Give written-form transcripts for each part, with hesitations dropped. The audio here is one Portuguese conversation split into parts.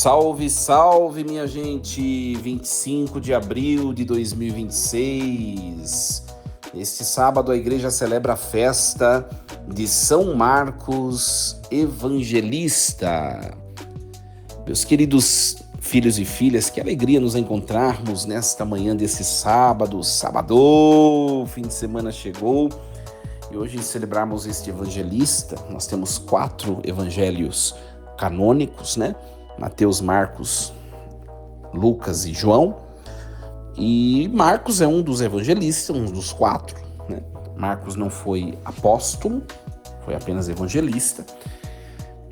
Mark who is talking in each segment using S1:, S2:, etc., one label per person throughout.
S1: Salve, salve, minha gente! 25 de abril de 2026. Este sábado a igreja celebra a festa de São Marcos Evangelista. Meus queridos filhos e filhas, que alegria nos encontrarmos nesta manhã desse sábado. Sábado, fim de semana chegou e hoje celebrarmos este evangelista. Nós temos 4 evangelhos canônicos, né? Mateus, Marcos, Lucas e João. E Marcos é um dos evangelistas, um dos 4, né? Marcos não foi apóstolo, foi apenas evangelista.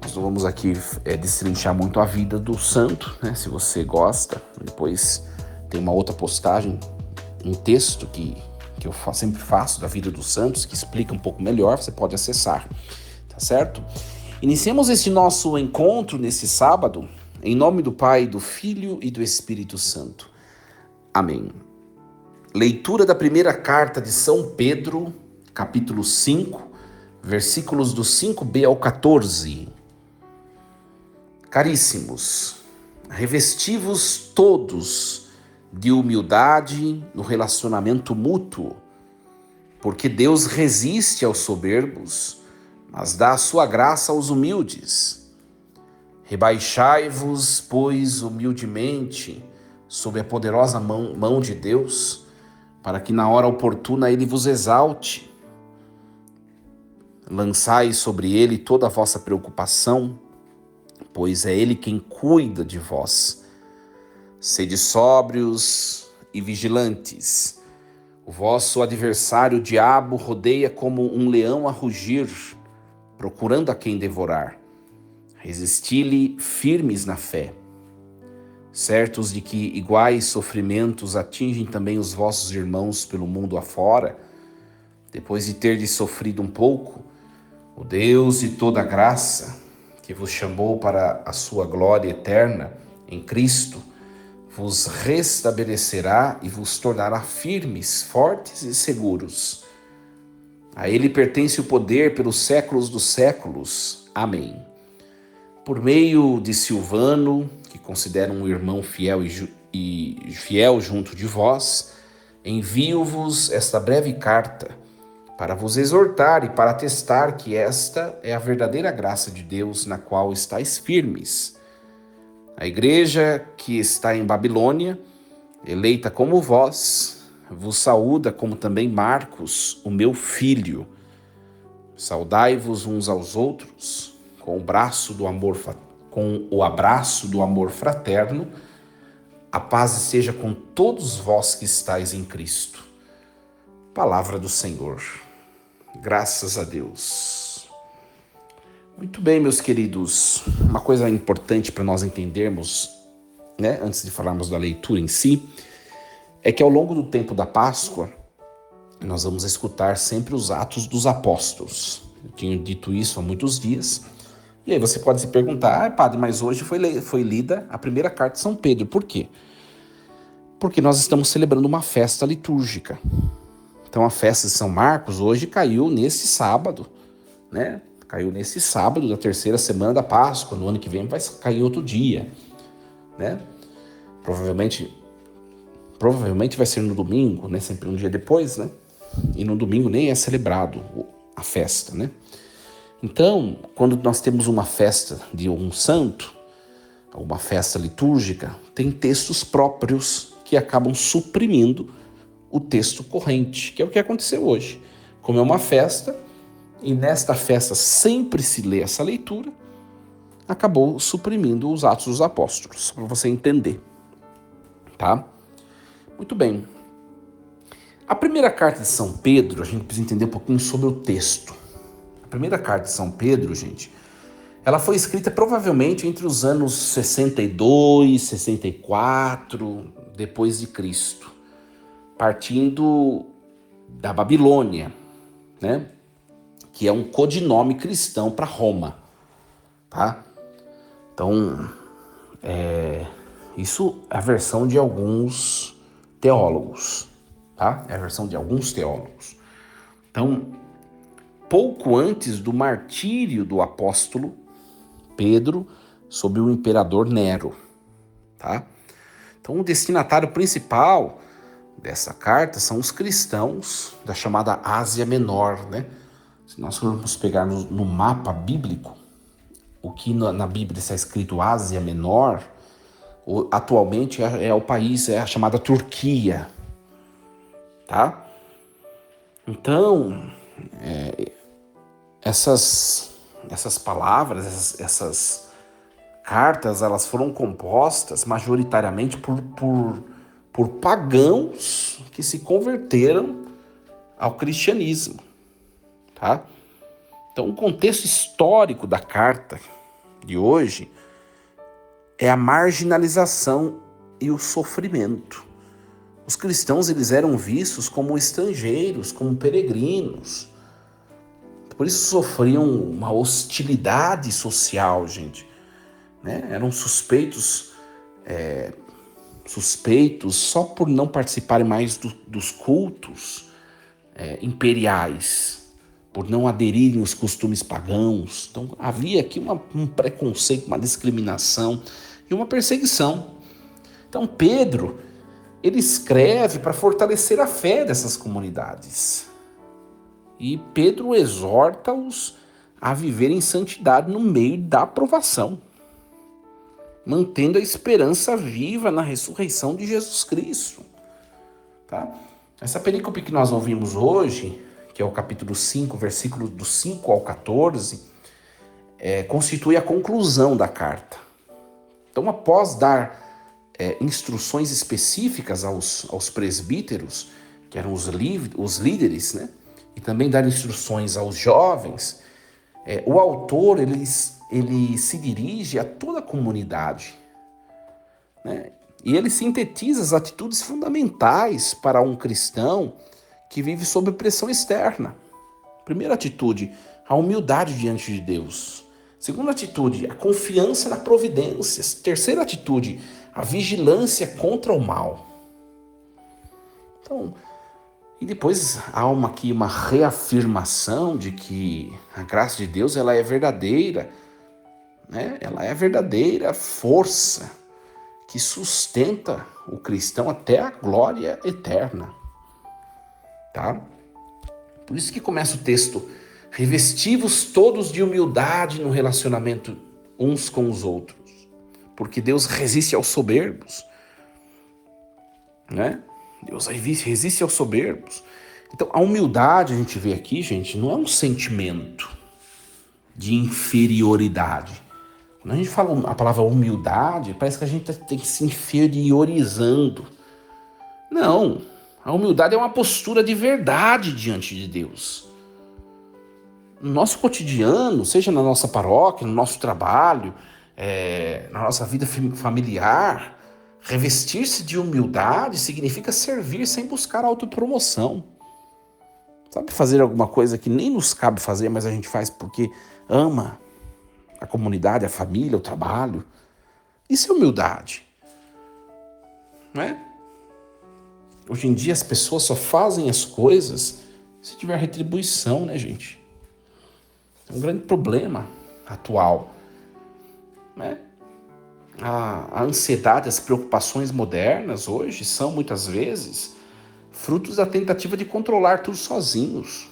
S1: Nós não vamos aqui destrinchar muito a vida do santo, né? Se você gosta, depois tem uma outra postagem, um texto que eu sempre faço da vida dos santos, que explica um pouco melhor, você pode acessar, tá certo? Iniciemos este nosso encontro nesse sábado, em nome do Pai, do Filho e do Espírito Santo. Amém. Leitura da primeira carta de São Pedro, capítulo 5, versículos do 5b ao 14. Caríssimos, revesti-vos todos de humildade no relacionamento mútuo, porque Deus resiste aos soberbos, mas dá a sua graça aos humildes. Rebaixai-vos, pois, humildemente, sob a poderosa mão de Deus, para que na hora oportuna ele vos exalte. Lançai sobre ele toda a vossa preocupação, pois é ele quem cuida de vós. Sede sóbrios e vigilantes. O vosso adversário, o diabo, rodeia como um leão a rugir, procurando a quem devorar. Resisti-lhe firmes na fé, certos de que iguais sofrimentos atingem também os vossos irmãos pelo mundo afora. Depois de terdes sofrido um pouco, o Deus de toda graça, que vos chamou para a sua glória eterna em Cristo, vos restabelecerá e vos tornará firmes, fortes e seguros. A ele pertence o poder pelos séculos dos séculos. Amém. Por meio de Silvano, que considero um irmão fiel e fiel junto de vós, envio-vos esta breve carta para vos exortar e para atestar que esta é a verdadeira graça de Deus na qual estáis firmes. A igreja que está em Babilônia, eleita como vós, vos saúda, como também Marcos, o meu filho. Saudai-vos uns aos outros com o abraço do amor fraterno. A paz esteja com todos vós que estáis em Cristo. Palavra do Senhor. Graças a Deus. Muito bem, meus queridos. Uma coisa importante para nós entendermos, né, antes de falarmos da leitura em si, é que ao longo do tempo da Páscoa, nós vamos escutar sempre os Atos dos Apóstolos. Eu tinha dito isso há muitos dias. E aí você pode se perguntar, padre, mas hoje foi lida a primeira carta de São Pedro. Por quê? Porque nós estamos celebrando uma festa litúrgica. Então a festa de São Marcos hoje caiu nesse sábado, né? Caiu nesse sábado da terceira semana da Páscoa. No ano que vem vai cair outro dia, né? Provavelmente vai ser no domingo, né? Sempre um dia depois, né? E no domingo nem é celebrado a festa, né? Então, quando nós temos uma festa de um santo, uma festa litúrgica, tem textos próprios que acabam suprimindo o texto corrente, que é o que aconteceu hoje. Como é uma festa, e nesta festa sempre se lê essa leitura, acabou suprimindo os Atos dos Apóstolos, para você entender, tá? Muito bem. A primeira carta de São Pedro, a gente precisa entender um pouquinho sobre o texto. A primeira carta de São Pedro, gente, ela foi escrita provavelmente entre os anos 62, 64, depois de Cristo, partindo da Babilônia, né? Que é um codinome cristão para Roma, tá? Então, isso é a versão de alguns teólogos, tá? É a versão de alguns teólogos. Então, pouco antes do martírio do apóstolo Pedro, sob o imperador Nero, tá? Então, o destinatário principal dessa carta são os cristãos da chamada Ásia Menor, né? Se nós formos pegar no mapa bíblico, o que na Bíblia está escrito Ásia Menor, atualmente é o país, é a chamada Turquia, tá? Então, essas palavras, essas cartas, elas foram compostas majoritariamente por pagãos que se converteram ao cristianismo, tá? Então, o contexto histórico da carta de hoje é a marginalização e o sofrimento. Os cristãos, eles eram vistos como estrangeiros, como peregrinos. Por isso sofriam uma hostilidade social, gente, né? Eram suspeitos só por não participarem mais dos cultos imperiais, por não aderirem aos costumes pagãos. Então havia aqui um preconceito, uma discriminação e uma perseguição. Então Pedro, ele escreve para fortalecer a fé dessas comunidades. E Pedro exorta-os a viver em santidade no meio da provação, mantendo a esperança viva na ressurreição de Jesus Cristo. Tá? Essa perícope que nós ouvimos hoje, que é o capítulo 5, versículos do 5 ao 14, constitui a conclusão da carta. Então, após dar instruções específicas aos presbíteros, que eram os líderes, né? E também dar instruções aos jovens, o autor ele se dirige a toda a comunidade, né? E ele sintetiza as atitudes fundamentais para um cristão que vive sob pressão externa. Primeira atitude, a humildade diante de Deus. Segunda atitude, a confiança na providência. Terceira atitude, a vigilância contra o mal. Então, e depois há aqui uma reafirmação de que a graça de Deus ela é verdadeira, né? Ela é a verdadeira força que sustenta o cristão até a glória eterna, tá? Por isso que começa o texto: revesti-vos todos de humildade no relacionamento uns com os outros, porque Deus resiste aos soberbos, né? Deus resiste aos soberbos. Então, a humildade, a gente vê aqui, gente, não é um sentimento de inferioridade. Quando a gente fala a palavra humildade, parece que a gente tem que se inferiorizando. Não, a humildade é uma postura de verdade diante de Deus. No nosso cotidiano, seja na nossa paróquia, no nosso trabalho, na nossa vida familiar, revestir-se de humildade significa servir sem buscar autopromoção. Sabe, fazer alguma coisa que nem nos cabe fazer, mas a gente faz porque ama a comunidade, a família, o trabalho. Isso é humildade, não é? Hoje em dia as pessoas só fazem as coisas se tiver retribuição, né, gente? É um grande problema atual, né? A ansiedade, as preocupações modernas hoje são muitas vezes frutos da tentativa de controlar tudo sozinhos,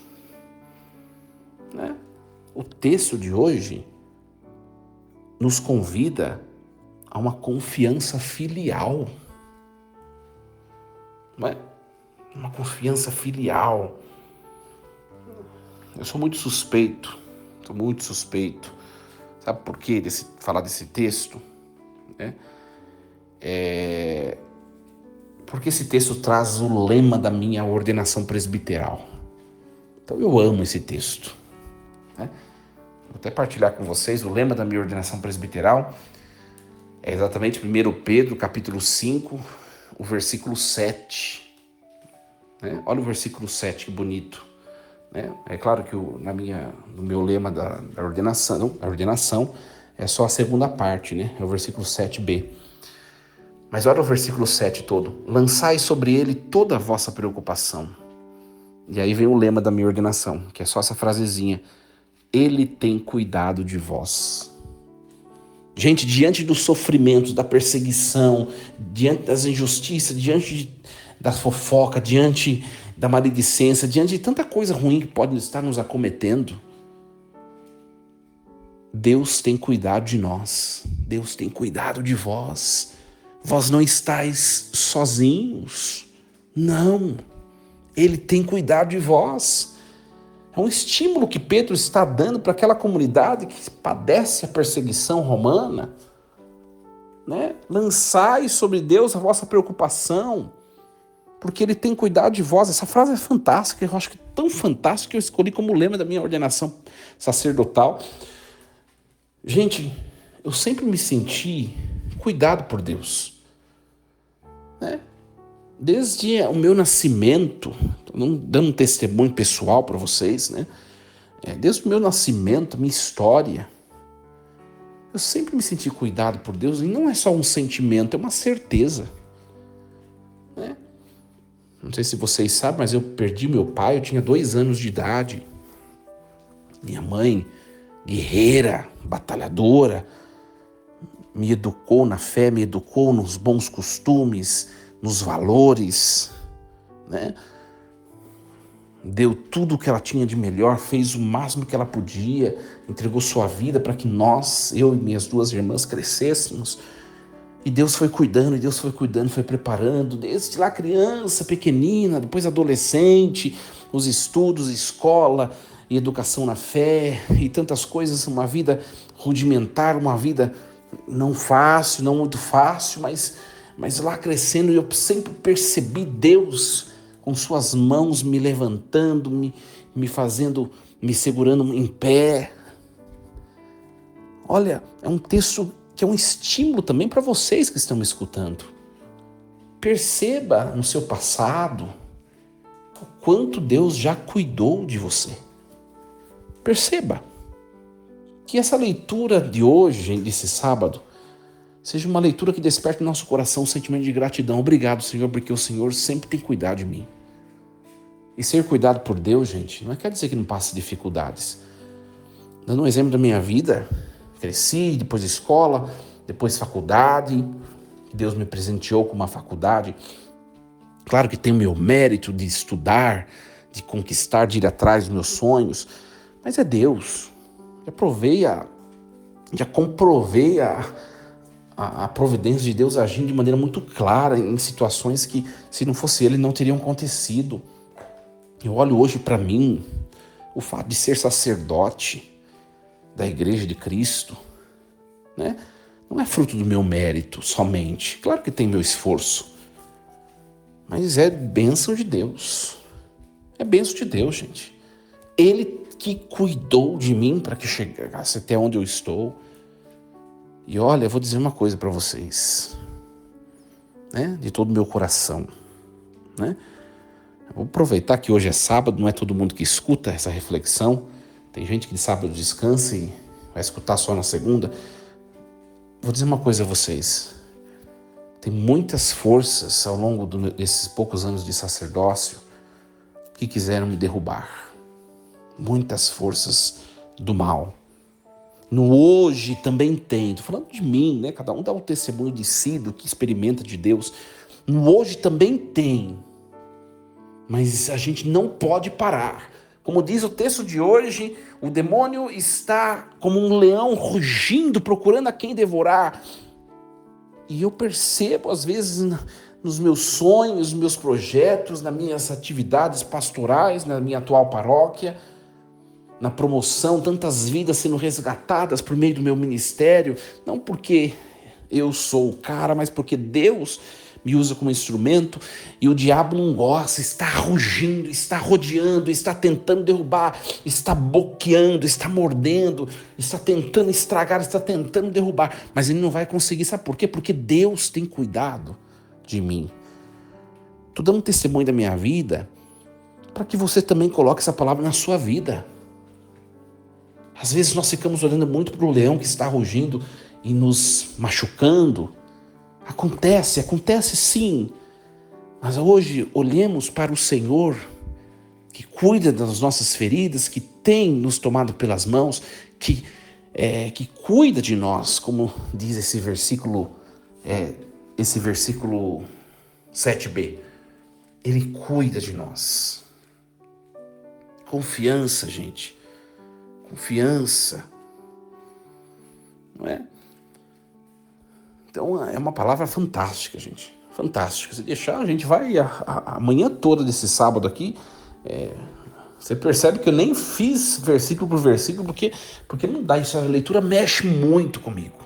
S1: né? O texto de hoje nos convida a uma confiança filial, não é? Uma confiança filial. Eu sou muito suspeito. Sabe por quê falar desse texto? Porque esse texto traz o lema da minha ordenação presbiteral. Então eu amo esse texto, né? Vou até partilhar com vocês o lema da minha ordenação presbiteral. É exatamente 1 Pedro, capítulo 5, o versículo 7. Né? Olha o versículo 7, que bonito. Né? É claro que no meu lema da ordenação é só a segunda parte, né? É o versículo 7b. Mas olha o versículo 7 todo. Lançai sobre ele toda a vossa preocupação. E aí vem o lema da minha ordenação, que é só essa frasezinha. Ele tem cuidado de vós. Gente, diante dos sofrimentos, da perseguição, diante das injustiças, da fofoca, diante da maledicência, diante de tanta coisa ruim que pode estar nos acometendo, Deus tem cuidado de nós, Deus tem cuidado de vós. Vós não estáis sozinhos, não, Ele tem cuidado de vós. É um estímulo que Pedro está dando para aquela comunidade que padece a perseguição romana, né? Lançai sobre Deus a vossa preocupação, porque Ele tem cuidado de vós. Essa frase é fantástica, eu acho que é tão fantástica que eu escolhi como lema da minha ordenação sacerdotal. Gente, eu sempre me senti cuidado por Deus, né? Desde o meu nascimento, dando um testemunho pessoal para vocês, né? Desde o meu nascimento, minha história, eu sempre me senti cuidado por Deus, e não é só um sentimento, é uma certeza, né? Não sei se vocês sabem, mas eu perdi meu pai, eu tinha 2 anos de idade. Minha mãe, guerreira, batalhadora, me educou na fé, me educou nos bons costumes, nos valores, né? Deu tudo o que ela tinha de melhor, fez o máximo que ela podia, entregou sua vida para que eu e minhas 2 irmãs crescêssemos. E Deus foi cuidando, foi preparando, desde lá criança, pequenina, depois adolescente, os estudos, escola e educação na fé e tantas coisas, uma vida rudimentar, uma vida não fácil, não muito fácil, mas lá crescendo eu sempre percebi Deus com suas mãos me levantando, me fazendo, me segurando em pé. Olha, é um texto que é um estímulo também para vocês que estão me escutando. Perceba no seu passado o quanto Deus já cuidou de você. Perceba que essa leitura de hoje, desse sábado, seja uma leitura que desperte no nosso coração um sentimento de gratidão. Obrigado, Senhor, porque o Senhor sempre tem cuidado de mim. E ser cuidado por Deus, gente, não quer dizer que não passe dificuldades. Dando um exemplo da minha vida, cresci, depois escola, depois faculdade. Deus me presenteou com uma faculdade. Claro que tem o meu mérito de estudar, de conquistar, de ir atrás dos meus sonhos, mas é Deus. Já comprovei a providência de Deus agindo de maneira muito clara em situações que, se não fosse Ele, não teriam acontecido. Eu olho hoje para mim, o fato de ser sacerdote da Igreja de Cristo, né? Não é fruto do meu mérito somente. Claro que tem meu esforço, mas é bênção de Deus. É bênção de Deus, gente. Ele que cuidou de mim para que chegasse até onde eu estou. E olha, eu vou dizer uma coisa para vocês, né? De todo o meu coração, né? Eu vou aproveitar que hoje é sábado, não é todo mundo que escuta essa reflexão. Tem gente que de sábado descansa e vai escutar só na segunda. Vou dizer uma coisa a vocês. Tem muitas forças ao longo desses poucos anos de sacerdócio que quiseram me derrubar. Muitas forças do mal. No hoje também tem, estou falando de mim, né? Cada um dá um testemunho de si, do que experimenta de Deus. No hoje também tem, mas a gente não pode parar. Como diz o texto de hoje, o demônio está como um leão rugindo, procurando a quem devorar. E eu percebo, às vezes, nos meus sonhos, nos meus projetos, nas minhas atividades pastorais, na minha atual paróquia, na promoção, tantas vidas sendo resgatadas por meio do meu ministério, não porque eu sou o cara, mas porque Deus me usa como instrumento, e o diabo não gosta, está rugindo, está rodeando, está tentando derrubar, está boqueando, está mordendo, está tentando estragar, está tentando derrubar, mas ele não vai conseguir. Sabe por quê? Porque Deus tem cuidado de mim. Estou dando um testemunho da minha vida para que você também coloque essa palavra na sua vida. Às vezes nós ficamos olhando muito para o leão que está rugindo e nos machucando. Acontece sim. Mas hoje olhemos para o Senhor, que cuida das nossas feridas, que tem nos tomado pelas mãos, que que cuida de nós, como diz esse versículo 7b. Ele cuida de nós. Confiança, gente. Confiança. Não é? Então é uma palavra fantástica, gente. Fantástica. Se deixar, a gente vai a manhã toda desse sábado aqui. Você percebe que eu nem fiz versículo por versículo, porque não dá isso. A leitura mexe muito comigo.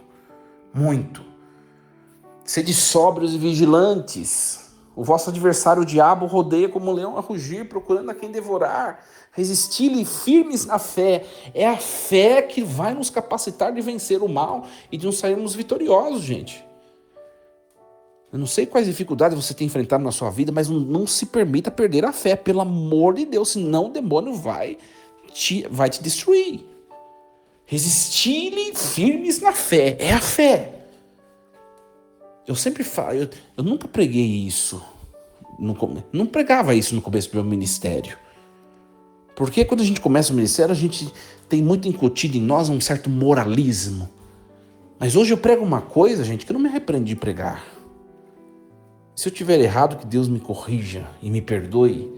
S1: Muito. Sede sóbrios e vigilantes. O vosso adversário, o diabo, rodeia como um leão a rugir, procurando a quem devorar. Resisti-lhe firmes na fé. É a fé que vai nos capacitar de vencer o mal e de nos sairmos vitoriosos, gente. Eu não sei quais dificuldades você tem enfrentado na sua vida, mas não se permita perder a fé, pelo amor de Deus, senão o demônio vai te destruir. Resistir-lhe firmes na fé, é a fé. Eu sempre falo, eu nunca preguei isso, não pregava isso no começo do meu ministério. Porque quando a gente começa o ministério, a gente tem muito incutido em nós um certo moralismo. Mas hoje eu prego uma coisa, gente, que eu não me arrependo de pregar. Se eu tiver errado, que Deus me corrija e me perdoe.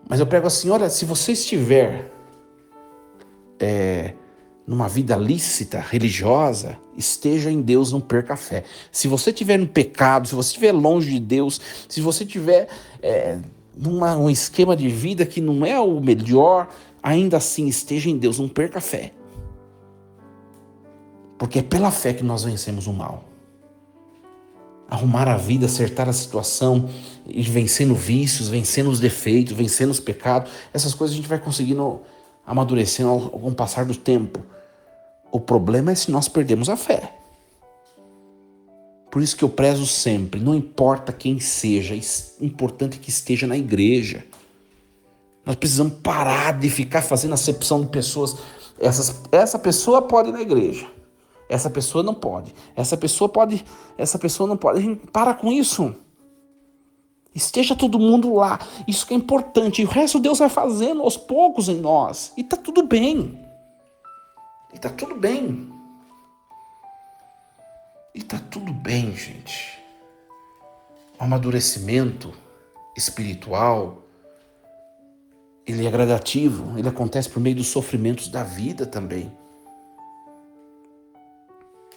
S1: Mas eu prego assim, olha, se você estiver numa vida lícita, religiosa, esteja em Deus, não perca a fé. Se você estiver no pecado, se você estiver longe de Deus, se você estiver num esquema de vida que não é o melhor, ainda assim esteja em Deus, não perca a fé. Porque é pela fé que nós vencemos o mal. Arrumar a vida, acertar a situação, ir vencendo vícios, vencendo os defeitos, vencendo os pecados. Essas coisas a gente vai conseguindo amadurecendo com o passar do tempo. O problema é se nós perdemos a fé. Por isso que eu prezo sempre, não importa quem seja, é importante que esteja na igreja. Nós precisamos parar de ficar fazendo acepção de pessoas. Essa pessoa pode ir na igreja. Essa pessoa não pode. Essa pessoa pode. Essa pessoa não pode. A gente para com isso. Esteja todo mundo lá. Isso que é importante. E o resto Deus vai fazendo aos poucos em nós. E tá tudo bem. E tá tudo bem. E tá tudo bem, gente. O amadurecimento espiritual, ele é gradativo. Ele acontece por meio dos sofrimentos da vida também.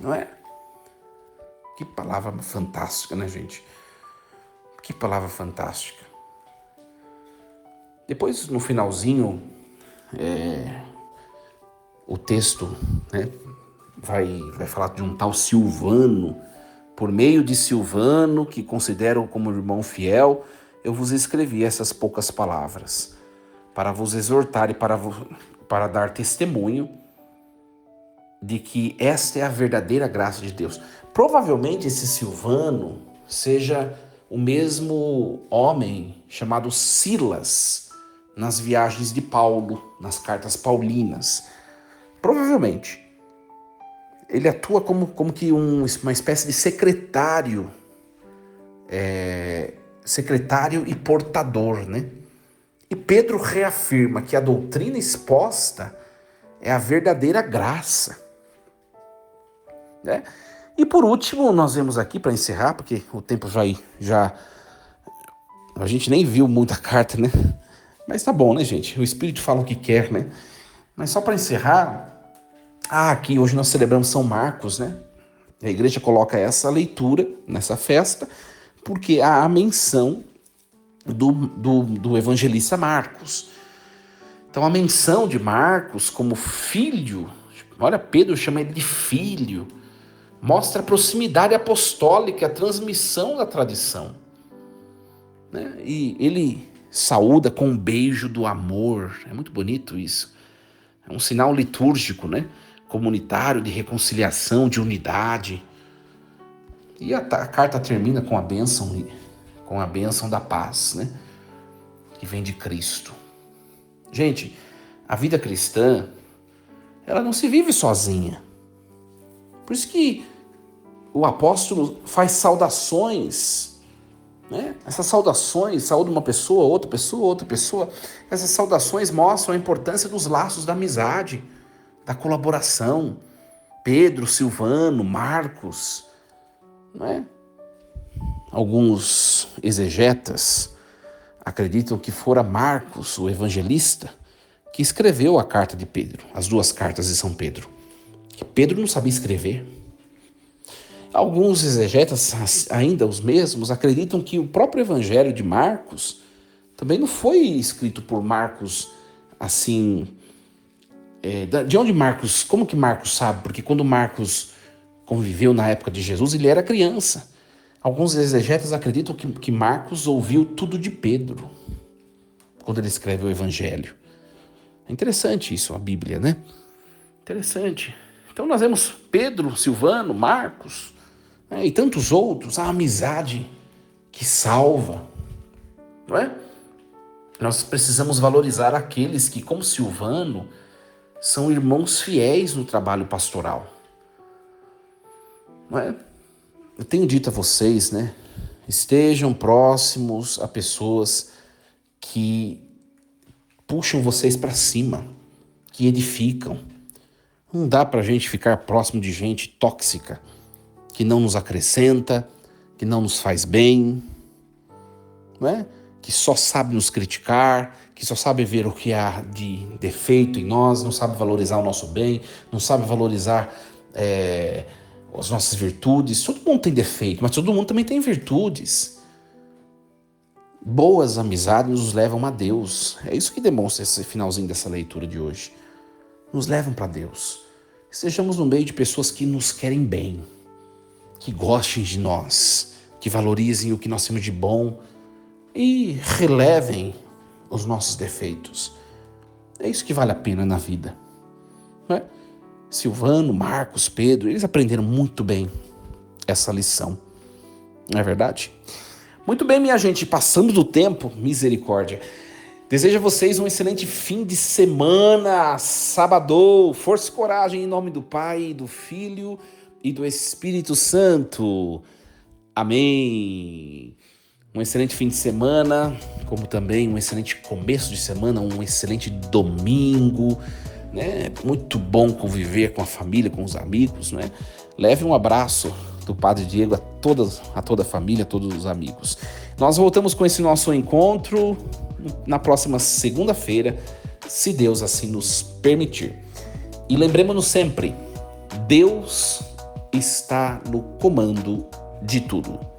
S1: Não é? Que palavra fantástica, né, gente? Que palavra fantástica. Depois, no finalzinho, o texto, né, vai falar de um tal Silvano. Por meio de Silvano, que considero como irmão fiel, eu vos escrevi essas poucas palavras, para vos exortar e para dar testemunho de que esta é a verdadeira graça de Deus. Provavelmente esse Silvano seja o mesmo homem chamado Silas nas viagens de Paulo, nas cartas paulinas. Provavelmente. Ele atua como que uma espécie de secretário, secretário e portador, né? E Pedro reafirma que a doutrina exposta é a verdadeira graça. Né? E por último, nós vemos aqui, para encerrar, porque o tempo já... A gente nem viu muita carta, né? Mas tá bom, né, gente? O Espírito fala o que quer, né? Mas só para encerrar... aqui hoje nós celebramos São Marcos, né? A igreja coloca essa leitura nessa festa, porque há a menção do evangelista Marcos. Então a menção de Marcos como filho, olha, Pedro chama ele de filho, mostra a proximidade apostólica, a transmissão da tradição. Né? E ele saúda com um beijo do amor, é muito bonito isso. É um sinal litúrgico, né? Comunitário, de reconciliação, de unidade. E a carta termina com a bênção da paz, né? Que vem de Cristo. Gente, a vida cristã, ela não se vive sozinha. Por isso que o apóstolo faz saudações, né? Essas saudações, saúda uma pessoa, outra pessoa. Essas saudações mostram a importância dos laços da amizade, da colaboração. Pedro, Silvano, Marcos, não é? Alguns exegetas acreditam que fora Marcos, o evangelista, que escreveu a carta de Pedro, as duas cartas de São Pedro, que Pedro não sabia escrever. Alguns exegetas, ainda os mesmos, acreditam que o próprio evangelho de Marcos também não foi escrito por Marcos assim. De onde Marcos, como que Marcos sabe? Porque quando Marcos conviveu na época de Jesus, ele era criança. Alguns exegetas acreditam que Marcos ouviu tudo de Pedro, quando ele escreve o Evangelho. É interessante isso, a Bíblia, né? Interessante. Então nós vemos Pedro, Silvano, Marcos, né, e tantos outros, a amizade que salva, não é? Nós precisamos valorizar aqueles que, como Silvano, são irmãos fiéis no trabalho pastoral. Não é? Eu tenho dito a vocês, né? Estejam próximos a pessoas que puxam vocês para cima, que edificam. Não dá para a gente ficar próximo de gente tóxica, que não nos acrescenta, que não nos faz bem, não é? Que só sabe nos criticar, que só sabe ver o que há de defeito em nós, não sabe valorizar o nosso bem, não sabe valorizar as nossas virtudes. Todo mundo tem defeito, mas todo mundo também tem virtudes. Boas amizades nos levam a Deus. É isso que demonstra esse finalzinho dessa leitura de hoje. Nos levam para Deus. Estejamos no meio de pessoas que nos querem bem, que gostem de nós, que valorizem o que nós temos de bom e relevem os nossos defeitos. É isso que vale a pena na vida, não é? Silvano, Marcos, Pedro, eles aprenderam muito bem essa lição, não é verdade? Muito bem, minha gente, passando do tempo, misericórdia. Desejo a vocês um excelente fim de semana, sábado, força e coragem em nome do Pai, do Filho e do Espírito Santo. Amém. Um excelente fim de semana, como também um excelente começo de semana, um excelente domingo, né? Muito bom conviver com a família, com os amigos, né? Leve um abraço do Padre Diego a toda a família, a todos os amigos. Nós voltamos com esse nosso encontro na próxima segunda-feira, se Deus assim nos permitir. E lembremos-nos sempre, Deus está no comando de tudo.